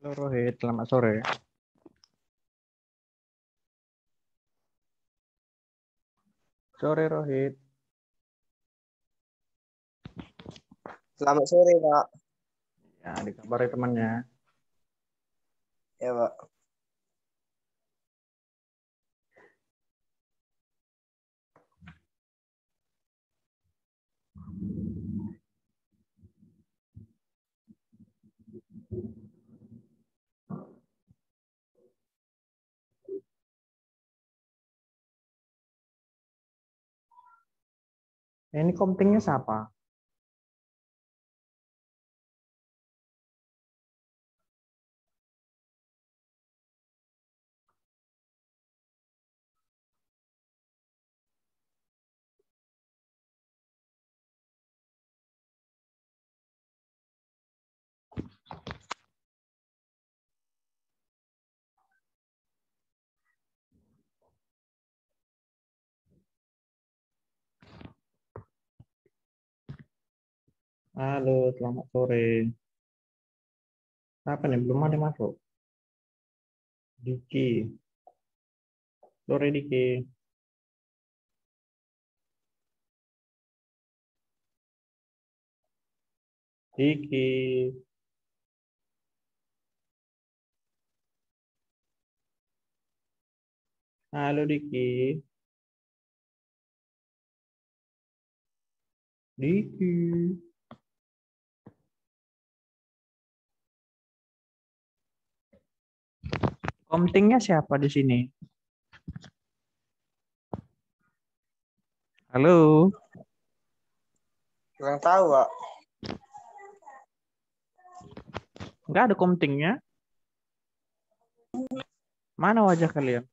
Halo Rohit, selamat sore. Sore Rohit. Selamat sore, Pak. Ya, dikabari temannya. Ya, Pak. Ini komtingnya siapa? Halo, selamat sore. Siapa nih? Belum ada masuk. Diki. Sore Diki. Diki. Halo Diki. Diki. Komtingnya siapa di sini? Halo. Kurang tahu, Pak. Nggak ada komtingnya. Mana wajah kalian?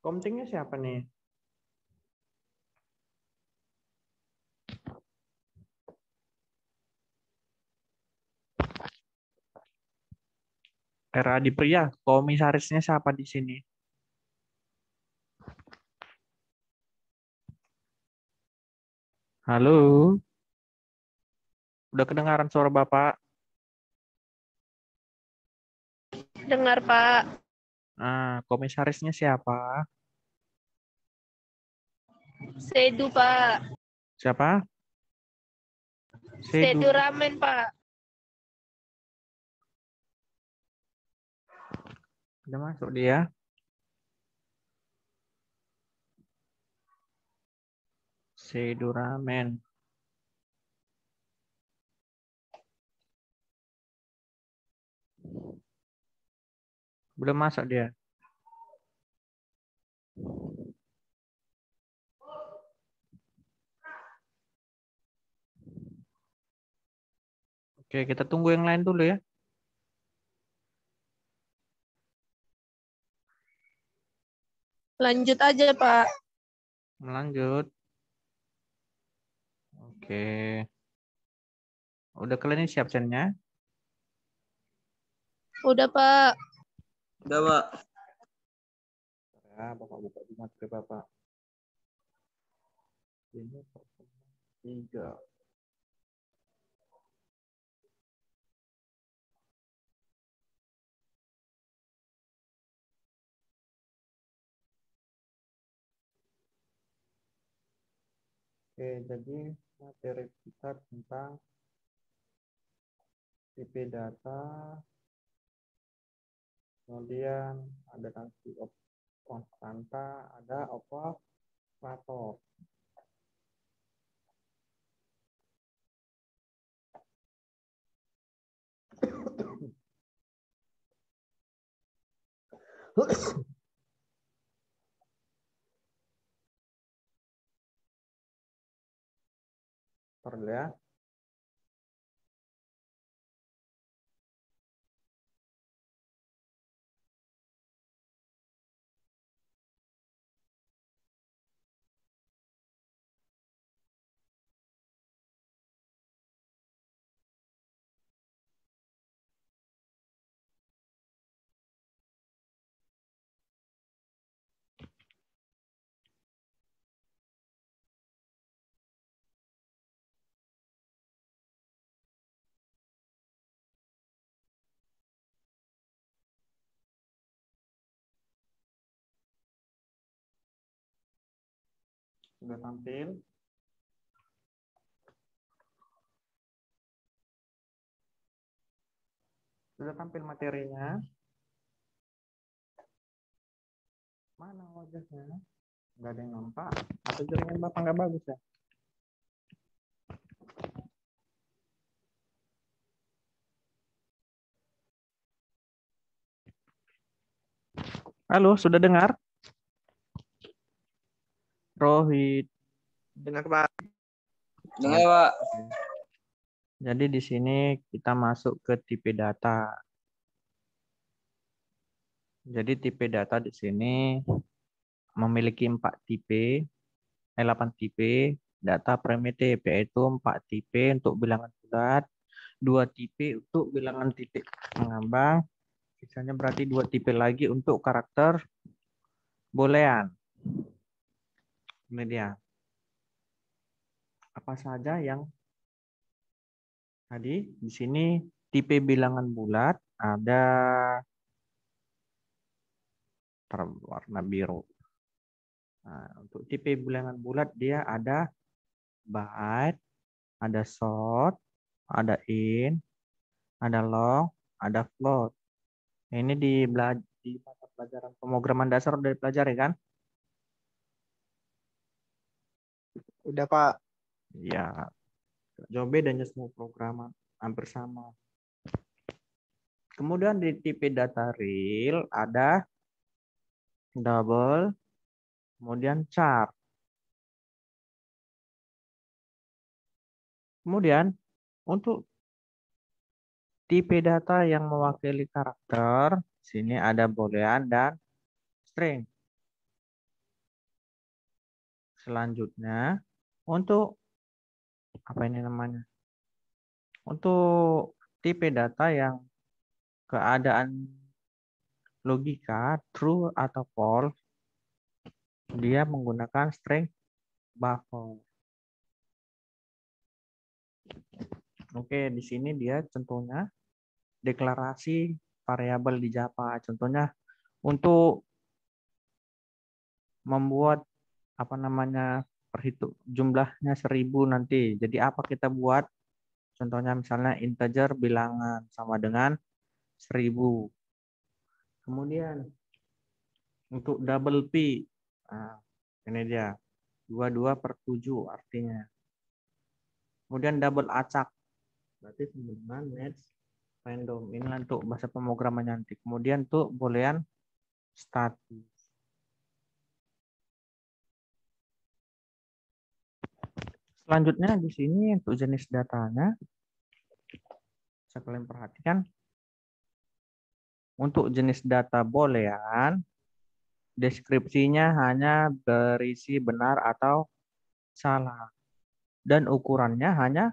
Komtingnya siapa nih? Era Adi Pria. Komisarisnya siapa di sini? Halo. Udah kedengaran suara Bapak? Dengar, Pak. Komisarisnya siapa? Sedu, Pak. Siapa? Sedu Ramen, Pak. Udah masuk dia. Sedu Ramen. Belum masuk dia. Oke, kita tunggu yang lain dulu ya. Lanjut aja, Pak. Melanjut. Oke. Udah kalian siap absennya? Udah, Pak. Udah, Pak. Ya, Bapak buka di materi Bapak. Ini pertemuan 3. Oke, jadi materi kita tentang IP data, kemudian ada nanti konstanta, ada operator. Perlu ya. Sudah tampil? Sudah tampil materinya? Mana wajahnya? Nggak ada yang nampak. Atau jaringan Bapak nggak bagus ya? Halo, sudah dengar? Rohit. Dengar, Pak. Dengar, Pak. Jadi di sini kita masuk ke tipe data. Jadi tipe data di sini memiliki 4 tipe, 8 tipe data primitif, yaitu 4 tipe untuk bilangan bulat, 2 tipe untuk bilangan titik mengambang, sisanya berarti 2 tipe lagi untuk karakter boolean. Ini dia. Apa saja yang tadi di sini tipe bilangan bulat ada warna biru. Nah, untuk tipe bilangan bulat dia ada byte, ada short, ada in, ada long, ada float. Ini di mata pelajaran pemrograman dasar udah dipelajari kan? Udah, Pak. Ya, jauh bedanya semua programan hampir sama. Kemudian di tipe data real ada double, kemudian char. Kemudian untuk tipe data yang mewakili karakter, sini ada boolean dan string. Selanjutnya untuk apa ini namanya? Untuk tipe data yang keadaan logika true atau false, dia menggunakan string buffer. Oke, di sini dia contohnya deklarasi variabel di Java. Contohnya untuk membuat apa namanya perhitung jumlahnya 1000 nanti. Jadi apa kita buat? Contohnya misalnya integer bilangan sama dengan 1000. Kemudian untuk double P, nah, ini dia 22/7 artinya. Kemudian double acak, berarti dengan match random. Ini untuk bahasa pemrograman nanti. Kemudian untuk boolean status. Selanjutnya di sini untuk jenis datanya, bisa kalian perhatikan. Untuk jenis data boolean, deskripsinya hanya berisi benar atau salah. Dan ukurannya hanya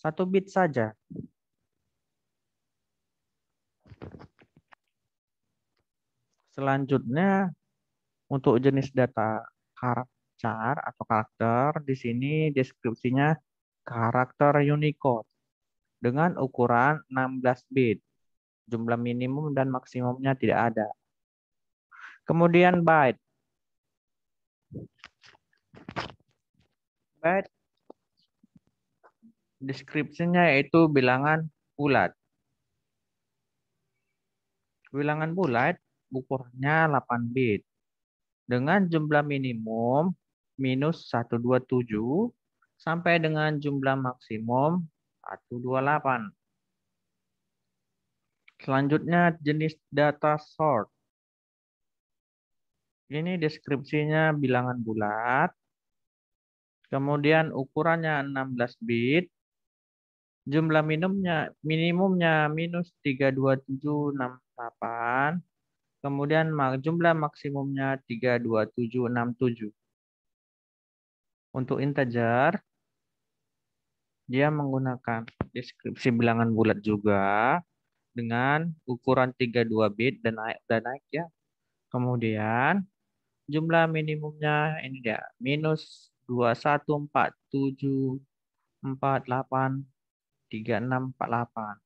1 bit saja. Selanjutnya untuk jenis data karakter atau karakter, di sini deskripsinya karakter Unicode dengan ukuran 16 bit. Jumlah minimum dan maksimumnya tidak ada. Kemudian byte. Byte deskripsinya yaitu bilangan bulat. Bilangan bulat ukurannya 8 bit. Dengan jumlah minimum minus 127 sampai dengan jumlah maksimum 128. Selanjutnya jenis data sort. Ini deskripsinya bilangan bulat. Kemudian ukurannya 16 bit. Jumlah minimumnya minus 32768. Kemudian jumlah maksimumnya 32767. Untuk integer, dia menggunakan deskripsi bilangan bulat juga dengan ukuran 32 bit dan naik ya. Kemudian jumlah minimumnya ini dia minus 2147483648.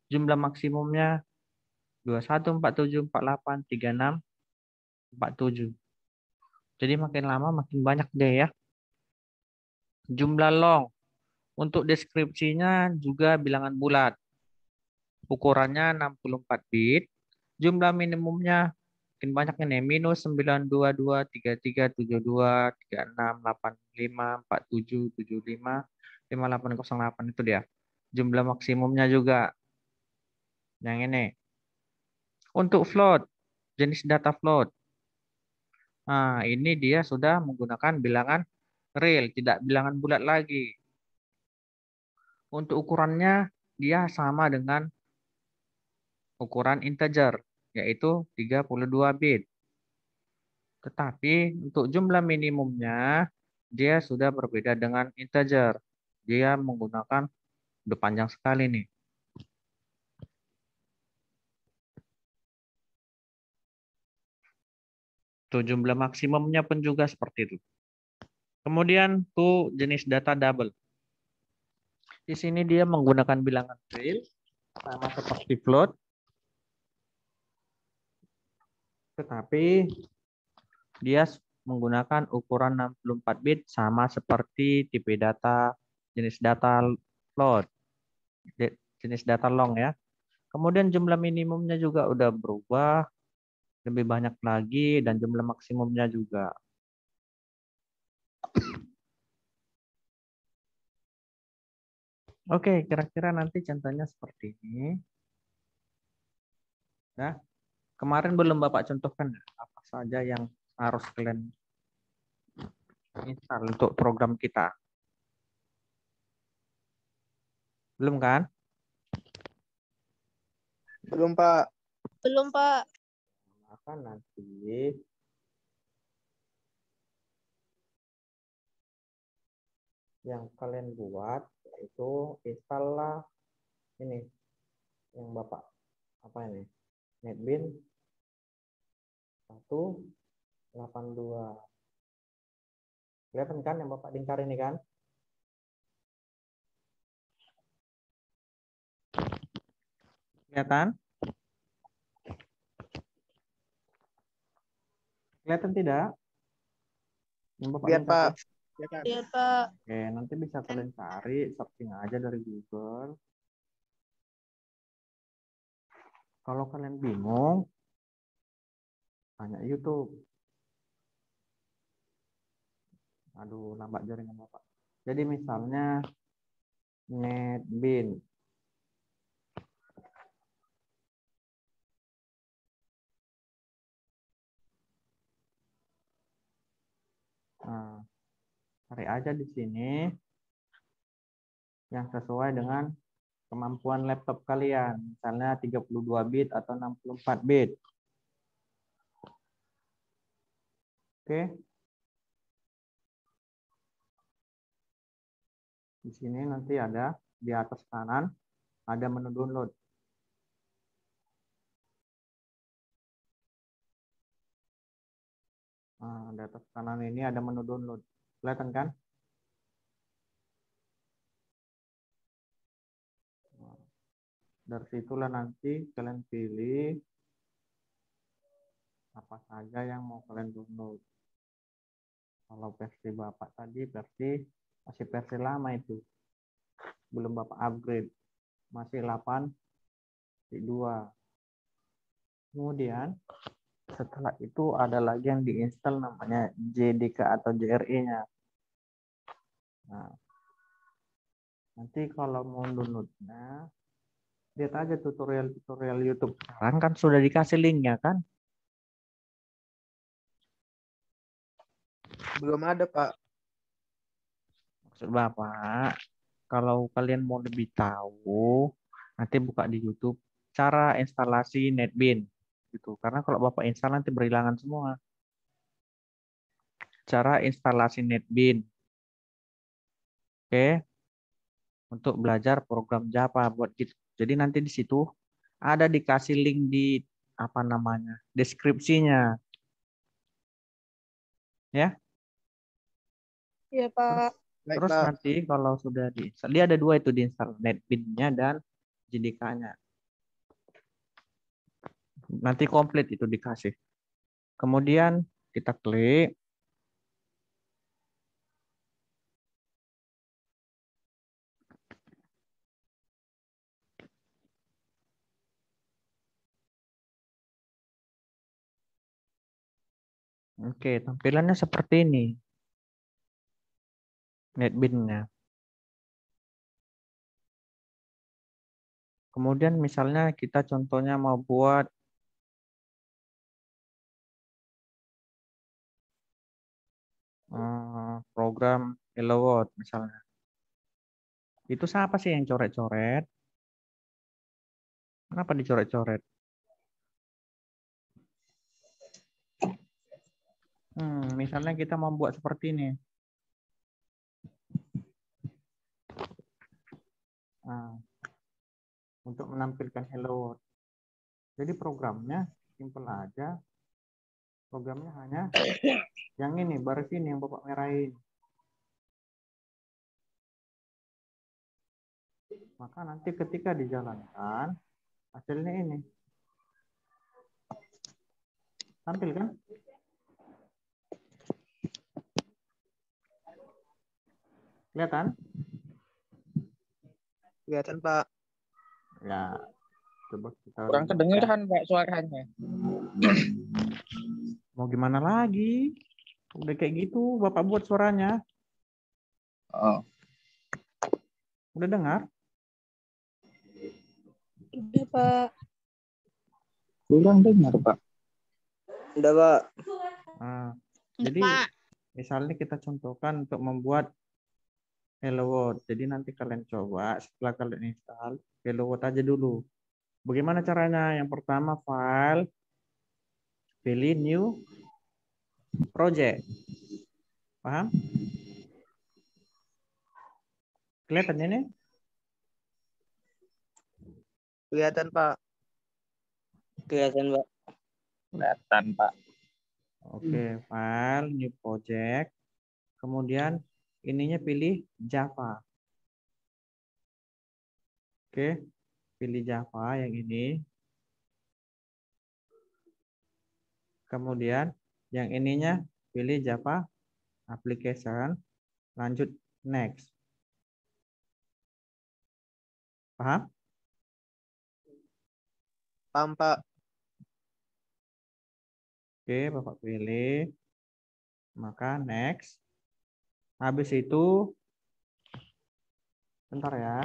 Jumlah maksimumnya 2147483647. Jadi makin lama makin banyak deh ya. Jumlah long. Untuk deskripsinya juga bilangan bulat. Ukurannya 64 bit. Jumlah minimumnya makin banyak ini. Minus 922, 33, 72, 36, 85, 47, 75, 5808 itu dia. Jumlah maksimumnya juga. Yang ini. Untuk float. Jenis data float. Nah, ini dia sudah menggunakan bilangan real, tidak bilangan bulat lagi. Untuk ukurannya, dia sama dengan ukuran integer, yaitu 32 bit. Tetapi untuk jumlah minimumnya, dia sudah berbeda dengan integer. Dia menggunakan, udah panjang sekali nih. Tuh, jumlah maksimumnya pun juga seperti itu. Kemudian tuh jenis data double. Di sini dia menggunakan bilangan real, sama seperti float. Tetapi dia menggunakan ukuran 64 bit sama seperti tipe data jenis data float, jenis data long ya. Kemudian jumlah minimumnya juga udah berubah, lebih banyak lagi, dan jumlah maksimumnya juga. Oke, kira-kira nanti contohnya seperti ini. Nah, kemarin belum Bapak contohkan apa saja yang harus kalian install untuk program kita. Belum kan? Belum, Pak. Belum, Pak. Maka nanti yang kalian buat yaitu install ini yang Bapak apa ini? NetBeans 182. Kelihatan kan yang Bapak lingkar ini kan? Kelihatan? Kelihatan tidak? Yang Bapak Lihat, lingkar Pak. ini? Lihat. Lihat, Pak. Oke, nanti bisa kalian cari, searching aja dari Google. Kalau kalian bingung, tanya YouTube. Aduh, lambat jaringan Bapak. Jadi misalnya NetBeans. Nah, cari aja di sini yang sesuai dengan kemampuan laptop kalian. Misalnya 32 bit atau 64 bit. Oke. Di sini nanti ada di atas kanan ada menu download. Nah, di atas kanan ini ada menu download. Kelihatan kan? Nah, dari situlah nanti kalian pilih apa saja yang mau kalian download. Kalau versi Bapak tadi masih versi lama itu. Belum Bapak upgrade. Masih 8.2. Kemudian setelah itu ada lagi yang diinstal namanya JDK atau JRE-nya. Nah, nanti kalau mau downloadnya, lihat aja tutorial YouTube. Sekarang kan sudah dikasih linknya kan? Belum ada, Pak. Maksud Bapak, kalau kalian mau lebih tahu, nanti buka di YouTube cara instalasi NetBeans gitu. Karena kalau Bapak install nanti berhilangan semua. Cara instalasi NetBeans. Oke. Untuk belajar program Java buat gitu. Jadi nanti di situ ada dikasih link di apa namanya? Deskripsinya. Ya. Iya, Pak. Baik, Terus Pak. nanti kalau sudah diinstal, dia ada dua itu diinstal, NetBeans-nya dan JDK-nya. Nanti komplit itu dikasih. Kemudian kita klik. Oke, tampilannya seperti ini. NetBeans-nya. Kemudian misalnya kita contohnya mau buat program Hello World misalnya. Itu siapa sih yang coret-coret? Kenapa dicoret-coret? Misalnya kita mau buat seperti ini. Nah, untuk menampilkan Hello World. Jadi programnya simple aja. Programnya hanya yang ini, baris ini yang Bapak merahin. Maka nanti ketika dijalankan, hasilnya ini. Tampil kan? Kelihatan? Kelihatan, Pak. Ya, coba kita Kurang rubah ya. kedengeran Pak suaranya. Mau gimana lagi? Udah kayak gitu, Bapak buat suaranya. Oh, Udah dengar? Udah, Pak. kurang dengar Pak. Udah, Pak. Nah, Udah, jadi Pak. misalnya kita contohkan untuk membuat Hello World. Jadi nanti kalian coba setelah kalian install Hello World aja dulu. Bagaimana caranya? Yang pertama file, pilih new project. Paham? Kelihatan ini? Kelihatan, Pak. Kelihatan, Pak. Kelihatan Pak. Oke, file, new project. Kemudian ininya pilih Java. Oke, pilih Java yang ini. Kemudian yang ininya pilih Java application. Lanjut next. Paham? Paham, Pak. Oke, Bapak pilih. Maka next. Habis itu, bentar ya.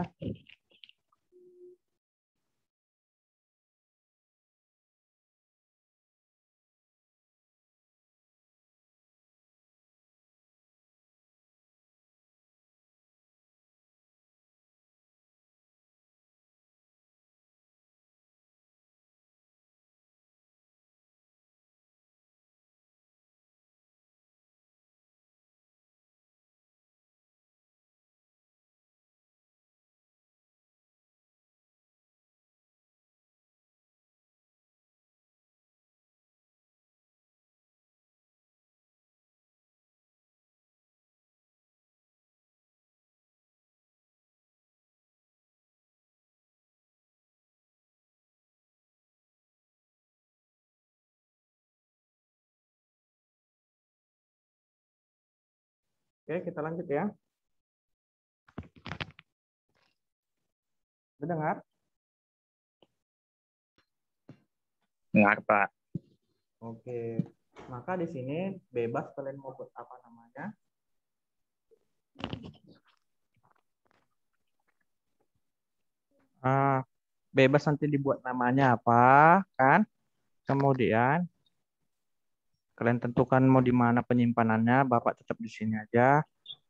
Oke, kita lanjut ya. Udah dengar? Dengar Pak. Oke. Maka di sini bebas kalian mau buat apa namanya. Bebas nanti dibuat namanya apa, kan? Kemudian kalian tentukan mau di mana penyimpanannya, Bapak tetap di sini aja.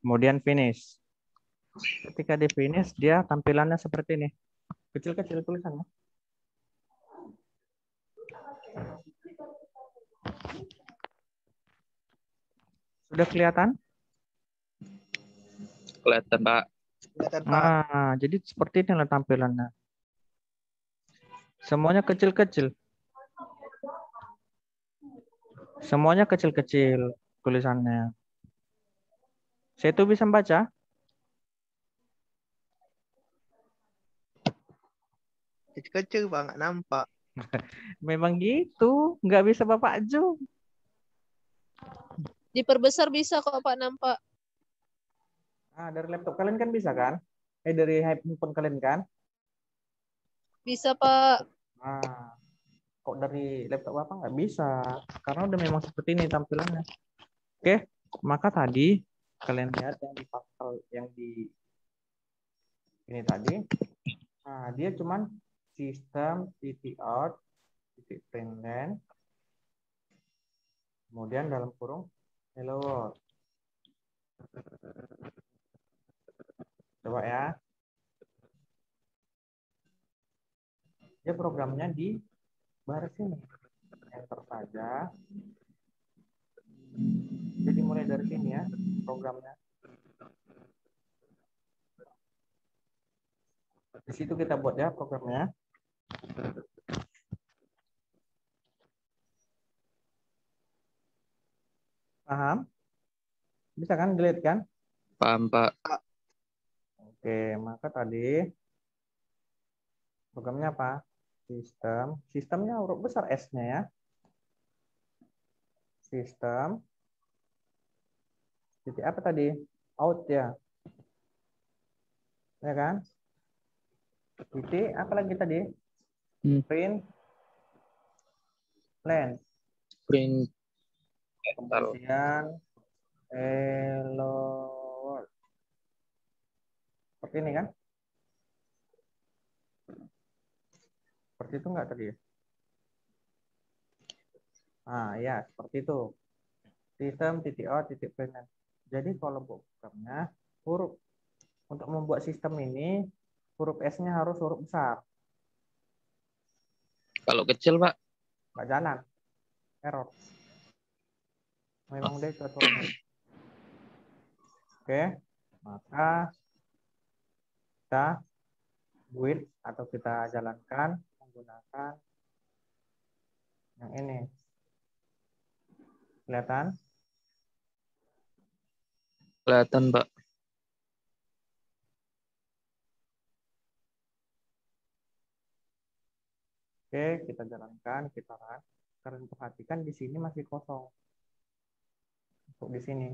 Kemudian finish. Ketika di finish, dia tampilannya seperti ini. Kecil-kecil tulisannya. Sudah kelihatan? Kelihatan Pak. Kelihatan, Pak. Nah, jadi seperti inilah tampilannya. Semuanya kecil-kecil. Semuanya kecil-kecil tulisannya. Saya itu bisa baca? Kecil-kecil, Pak. Nggak nampak. Memang gitu, nggak bisa Bapak zoom. Diperbesar bisa kok, Pak, nampak. Dari laptop kalian kan bisa kan? Dari handphone kalian kan? Bisa, Pak. Nah, kok dari laptop Bapak nggak bisa, karena udah memang seperti ini tampilannya. Oke, maka tadi kalian lihat yang di pasal yang di ini tadi, nah dia cuman sistem titik out titik println, kemudian dalam kurung hello world. Coba ya, dia programnya di baris ini, enter saja. Jadi mulai dari sini ya programnya. Di situ kita buat ya programnya. Paham? Bisa kan delete kan? Paham, Pak. Oke, maka tadi programnya apa? Sistemnya huruf besar S-nya ya. Sistem titik apa tadi? Out ya. Ya kan? Titik apa lagi tadi? Print len. Print. Kemudian hello world. Seperti ini kan? Seperti itu enggak tadi? Ah ya, seperti itu. Sistem titik out titik print len. Jadi kalau programnya huruf untuk membuat sistem ini huruf S-nya harus huruf besar. Kalau kecil, Pak. Nggak jalan. Error. Memang udah itu aturannya. Oke, maka kita build atau kita jalankan menggunakan yang ini. Kelihatan? Kelihatan, Pak. Oke, kita jalankan, kita run. Kalian perhatikan di sini masih kosong. Untuk di sini.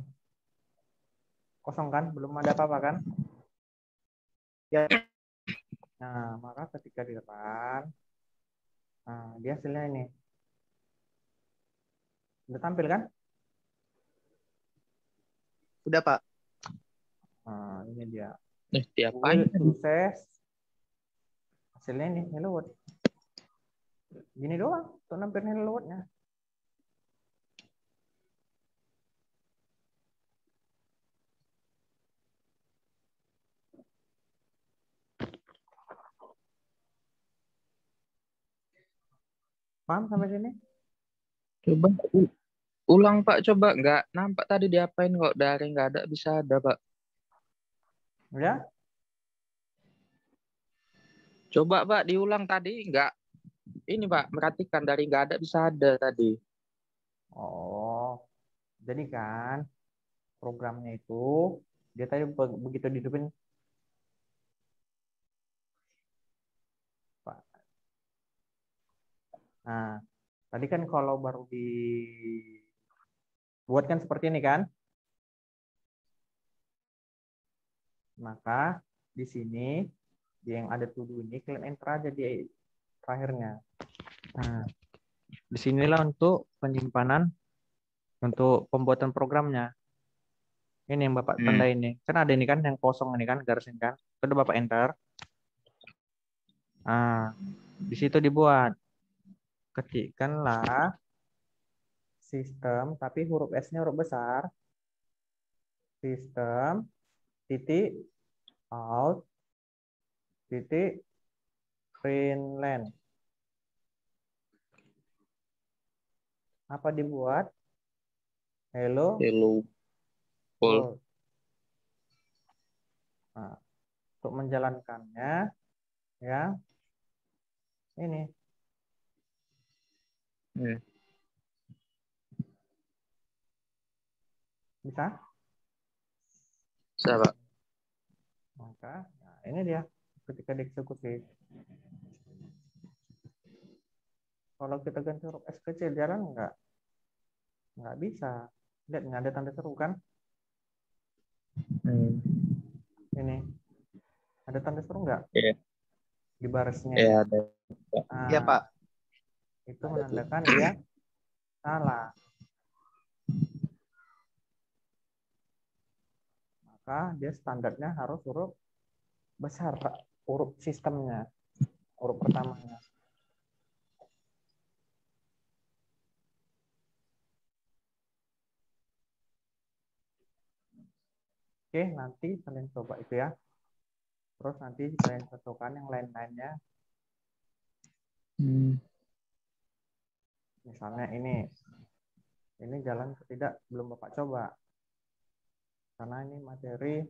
Kosong kan? Belum ada apa-apa kan? Ya. Nah, maka ketika di run, nah, dia hasilnya ini. Udah tampil kan? Udah, Pak. Nah, ini dia. Diapain? Sukses. Hasilnya ini, hello world. Gini doang, untuk nampilin hello world-nya. Paham sampai sini? Coba ulang, Pak. Coba. Nggak nampak tadi diapain kok. Dari nggak ada bisa ada, Pak. Ya? Coba, Pak, diulang tadi. Nggak. Ini, Pak, perhatikan. Dari nggak ada bisa ada tadi. Oh, jadi kan programnya itu dia tadi begitu dihidupin Pak. Nah, tadi kan kalau baru dibuat kan seperti ini kan? Maka di sini yang ada to do ini kalian enter aja di terakhirnya. Nah, disinilah untuk penyimpanan untuk pembuatan programnya. Ini yang Bapak tanda ini. Kan ada ini kan yang kosong ini kan garis ini kan. Sudah Bapak enter. Nah, di situ dibuat. Ketikkanlah sistem tapi huruf S-nya huruf besar. Sistem titik out titik println. Apa dibuat? Hello Hello. world. Nah, untuk menjalankannya ya ini bisa. Bisa, Pak. Maka nah ini dia ketika dieksekusi. Kalau kita ganti huruf S kecil jalan nggak bisa. Lihat nggak ada tanda seru kan? Ini ada tanda seru nggak Iya. di barisnya? Iya, ada. Nah, Iya, Pak. itu menandakan dia salah. Maka dia standarnya harus huruf besar, huruf sistemnya, huruf pertamanya. Oke, nanti kalian coba itu ya. Terus nanti kalian cocokkan yang lain-lainnya. Misalnya ini jalan atau tidak belum Bapak coba. Karena ini materi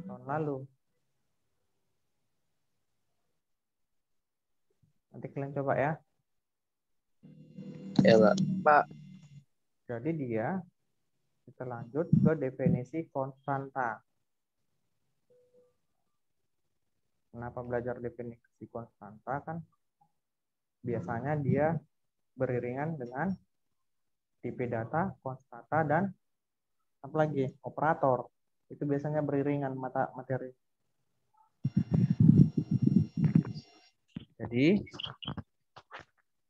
tahun lalu. Nanti kalian coba ya. Ya, Pak. Pak. Jadi kita lanjut ke definisi konstanta. Kenapa belajar definisi konstanta? Kan biasanya dia beriringan dengan tipe data, konstanta, dan apa lagi? Operator. Itu biasanya beriringan materi. Jadi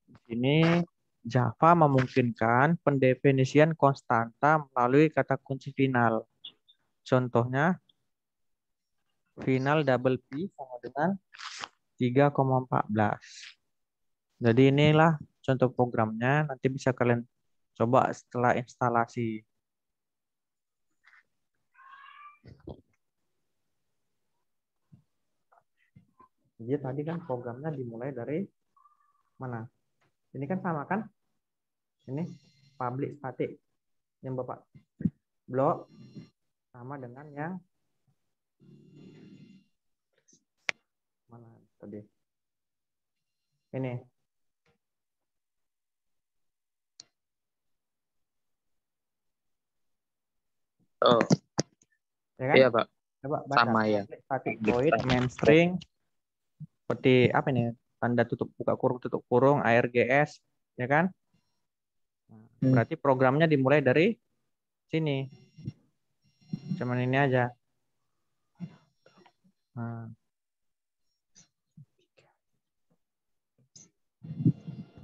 di sini Java memungkinkan pendefinisian konstanta melalui kata kunci final. Contohnya final double P sama dengan 3,14. Jadi inilah contoh programnya, nanti bisa kalian coba setelah instalasi. Jadi tadi kan programnya dimulai dari mana? Ini kan sama kan? Ini public static yang Bapak blok sama dengan yang mana tadi? Ini. Oh. Ya kan? Iya, Pak. Coba baca. Sama ya. Static void main string seperti apa ini? Tanda tutup buka kurung tutup kurung ARGS, ya kan? Berarti programnya dimulai dari sini. Cuman ini aja. Nah.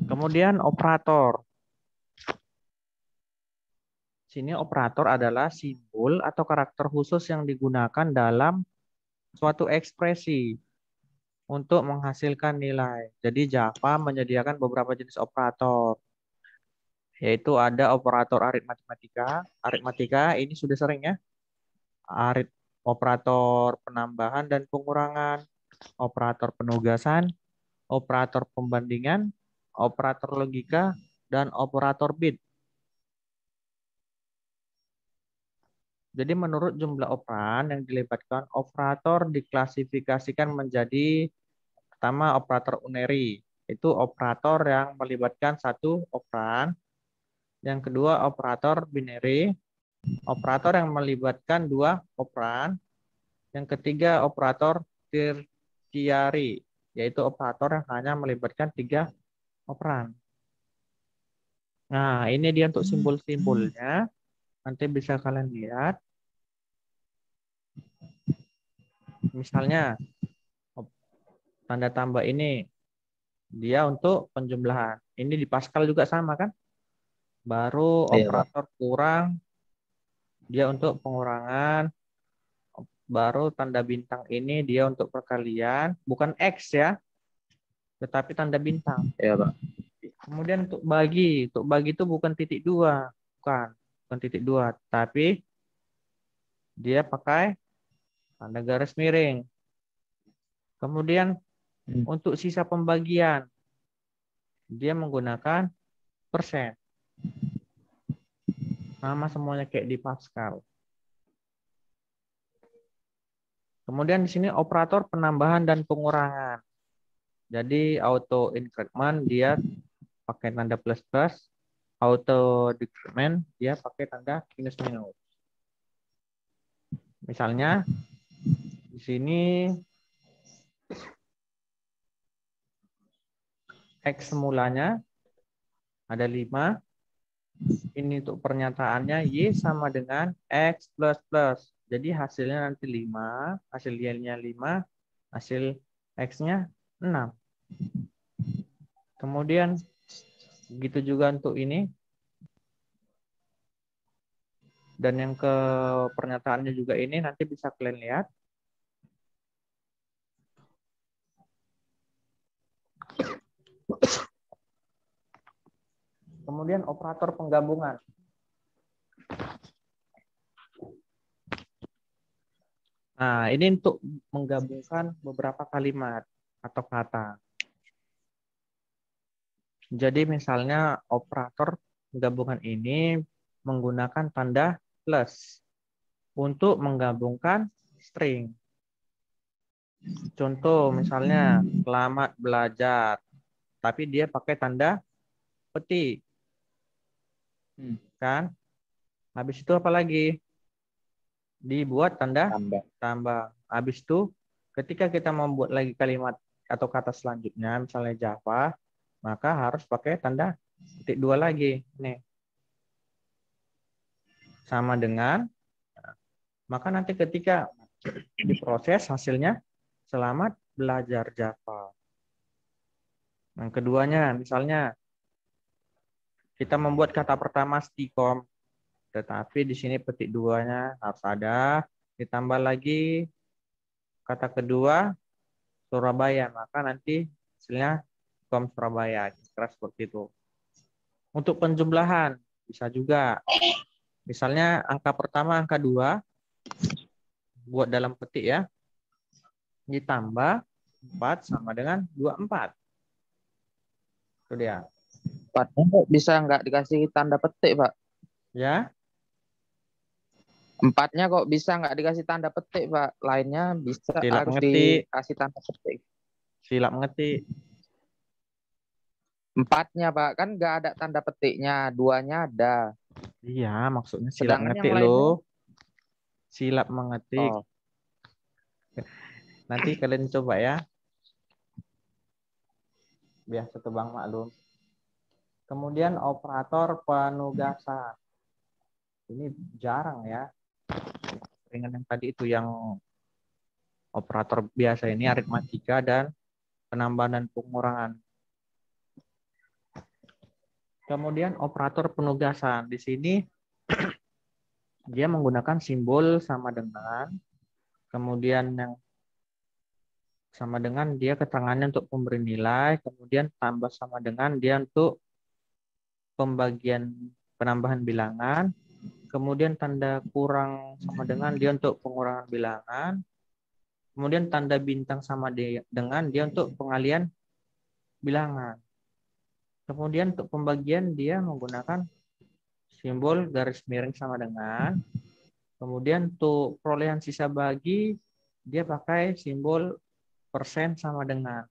Kemudian operator. Sini operator adalah simbol atau karakter khusus yang digunakan dalam suatu ekspresi untuk menghasilkan nilai. Jadi Java menyediakan beberapa jenis operator. Yaitu ada operator aritmatika. Aritmatika ini sudah sering ya. Operator penambahan dan pengurangan, operator penugasan, operator pembandingan, operator logika, dan operator bit. Jadi menurut jumlah operan yang dilibatkan, operator diklasifikasikan menjadi pertama operator unary. Itu operator yang melibatkan satu operan. Yang kedua operator binary. Operator yang melibatkan dua operan. Yang ketiga operator tertiary, yaitu operator yang hanya melibatkan 3 operan. Nah, ini dia untuk simbol-simbolnya. Nanti bisa kalian lihat. Misalnya, tanda tambah ini, dia untuk penjumlahan. Ini di Pascal juga sama kan? Baru operator kurang, dia untuk pengurangan. Baru tanda bintang ini dia untuk perkalian. Bukan X ya, tetapi tanda bintang. Iya, Pak. Kemudian untuk bagi itu bukan titik 2, bukan titik 2, tapi dia pakai tanda garis miring. Kemudian untuk sisa pembagian dia menggunakan persen. Nama semuanya kayak di Pascal. Kemudian di sini operator penambahan dan pengurangan. Jadi auto increment dia pakai tanda plus plus, auto decrement dia pakai tanda minus minus. Misalnya di sini X semulanya ada 5. Ini untuk pernyataannya Y sama dengan X plus plus. Jadi hasilnya nanti 5, hasil Y-nya 5, hasil X-nya 6. Kemudian begitu juga untuk ini. Dan yang ke pernyataannya juga ini nanti bisa kalian lihat. Kemudian operator penggabungan. Nah, ini untuk menggabungkan beberapa kalimat atau kata. Jadi misalnya operator penggabungan ini menggunakan tanda plus untuk menggabungkan string. Contoh misalnya selamat belajar, tapi dia pakai tanda petik. Kan? Habis itu apa lagi? Dibuat tanda tambah. Habis itu ketika kita membuat lagi kalimat atau kata selanjutnya, misalnya Java, maka harus pakai tanda petik 2 lagi. Nih. Sama dengan, maka nanti ketika diproses hasilnya selamat belajar Java. Yang keduanya, misalnya kita membuat kata pertama stikom, tetapi di sini petik 2-nya harus ada, ditambah lagi kata kedua Surabaya, maka nanti hasilnya stikom Surabaya, kira seperti itu. Untuk penjumlahan bisa juga, misalnya angka pertama angka 2 buat dalam petik ya, ditambah 4 sama dengan 24. Itu dia. 4-nya kok bisa nggak dikasih tanda petik, Pak? Ya, 4-nya kok bisa nggak dikasih tanda petik, Pak? Lainnya bisa silap harus mengetik, dikasih tanda petik. silap mengetik. 4-nya, Pak, kan nggak ada tanda petiknya. 2-nya ada. Iya, maksudnya silap Sedangkan yang mengetik lainnya, loh. Silap mengetik. oh, Nanti kalian coba ya. Biar satu bang maklum. Kemudian operator penugasan. Ini jarang ya. Dengan yang tadi itu yang operator biasa ini aritmatika dan penambahan dan pengurangan. Kemudian operator penugasan. Di sini dia menggunakan simbol sama dengan, kemudian yang sama dengan dia keterangannya untuk pemberi nilai, kemudian tambah sama dengan dia untuk pembagian penambahan bilangan, kemudian tanda kurang sama dengan dia untuk pengurangan bilangan, kemudian tanda bintang sama dengan dia untuk pengalian bilangan. Kemudian untuk pembagian dia menggunakan simbol garis miring sama dengan, kemudian untuk perolehan sisa bagi dia pakai simbol persen sama dengan.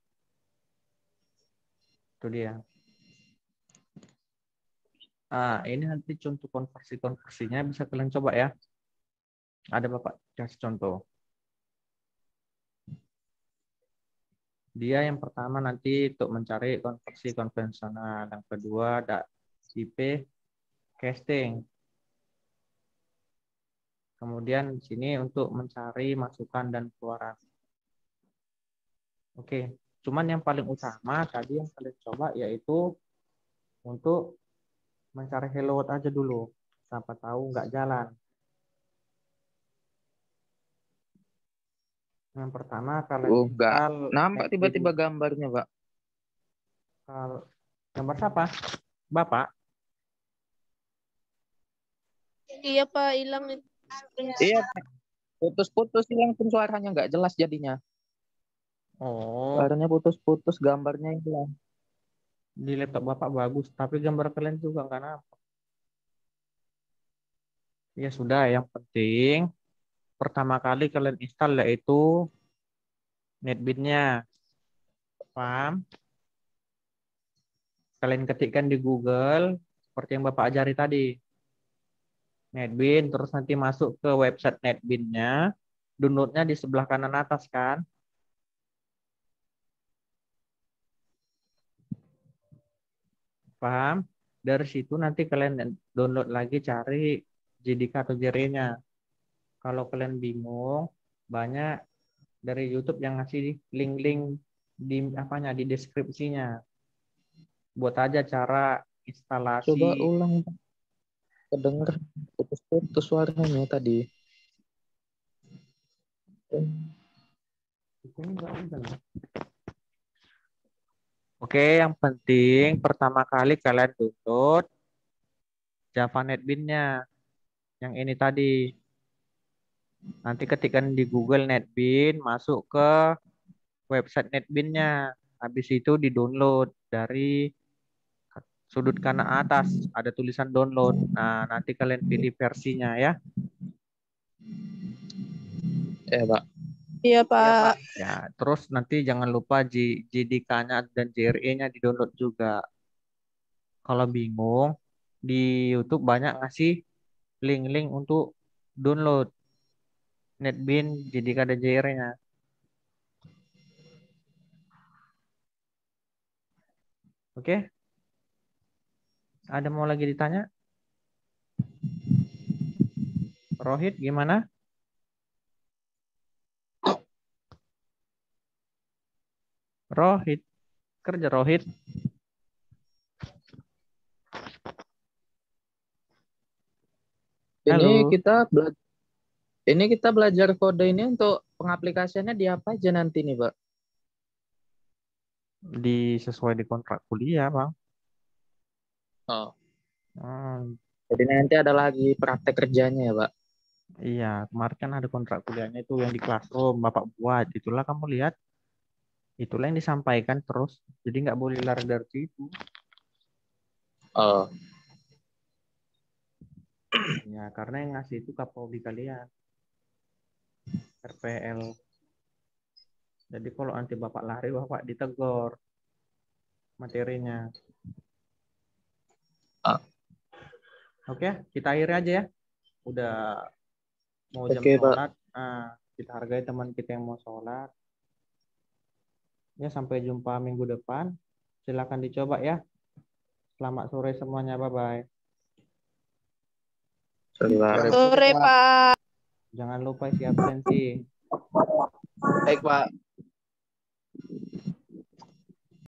Itu dia. Nah, ini nanti contoh konversinya bisa kalian coba ya. Ada Bapak kasih contoh. Dia yang pertama nanti untuk mencari konversi konvensional. Yang kedua ada IP casting. Kemudian di sini untuk mencari masukan dan keluaran. Oke, cuman yang paling utama tadi yang kalian coba yaitu untuk mencari hello world aja dulu. Siapa tahu nggak jalan. Yang pertama kalian nggak install nampak NetBeans. tiba-tiba gambarnya, Pak. Gambar siapa? Bapak? Iya Pak, hilang itu. Iya, Pak. Putus-putus hilang pun suaranya nggak jelas jadinya. Oh, Suaranya putus-putus, gambarnya hilang. di laptop Bapak bagus, tapi gambar kalian juga nggak nampak. Ya sudah, yang penting pertama kali kalian install yaitu NetBeans-nya. Paham? Kalian ketikkan di Google seperti yang Bapak ajari tadi. NetBeans, terus nanti masuk ke website NetBeans-nya. Download-nya di sebelah kanan atas kan? Paham? Dari situ nanti kalian download lagi cari JDK atau JRE-nya. Kalau kalian bingung, banyak dari YouTube yang ngasih link-link di apanya di deskripsinya. buat aja cara Coba instalasi. ulang, Pak. Kedenger putus-putus suaranya tadi. Oke, yang penting pertama kali kalian download Java NetBeans-nya yang ini tadi. Nanti ketikkan di Google NetBeans, masuk ke website NetBeans-nya. Habis itu di-download dari sudut kanan atas ada tulisan download. Nah, nanti kalian pilih versinya ya. Ya, Pak. Iya, Iya, Pak. Pak. Ya, terus nanti jangan lupa JDK-nya dan JRE-nya di-download juga. Kalau bingung, di YouTube banyak ngasih link-link untuk download NetBeans JDK dan JRE-nya. Oke? Ada mau lagi ditanya? Rohit gimana? Rohit, kerja Rohit. Ini Halo. kita belajar kode ini untuk pengaplikasiannya di apa aja nanti nih, Pak? Sesuai di kontrak kuliah, Bang. Oh, Hmm, jadi nanti ada lagi praktek kerjanya ya, Pak? iya, kemarin kan ada kontrak kuliahnya itu yang di classroom Bapak buat. Itulah kamu lihat. Itulah yang disampaikan terus. Jadi nggak boleh lari dari situ. Oh, Ya, karena yang ngasih itu Kapolri kalian. RPL. Jadi kalau nanti Bapak lari, Bapak ditegur materinya. Ah. Oke, kita akhiri aja ya. Udah mau jam Oke, Pak. sholat. Nah, kita hargai teman kita yang mau sholat. Ya, sampai jumpa minggu depan. Silakan dicoba ya. Selamat sore semuanya. Bye-bye. Sorry, Pak. Sore, Sore, Pak. Pak. Jangan lupa isi absensi. Baik, Pak.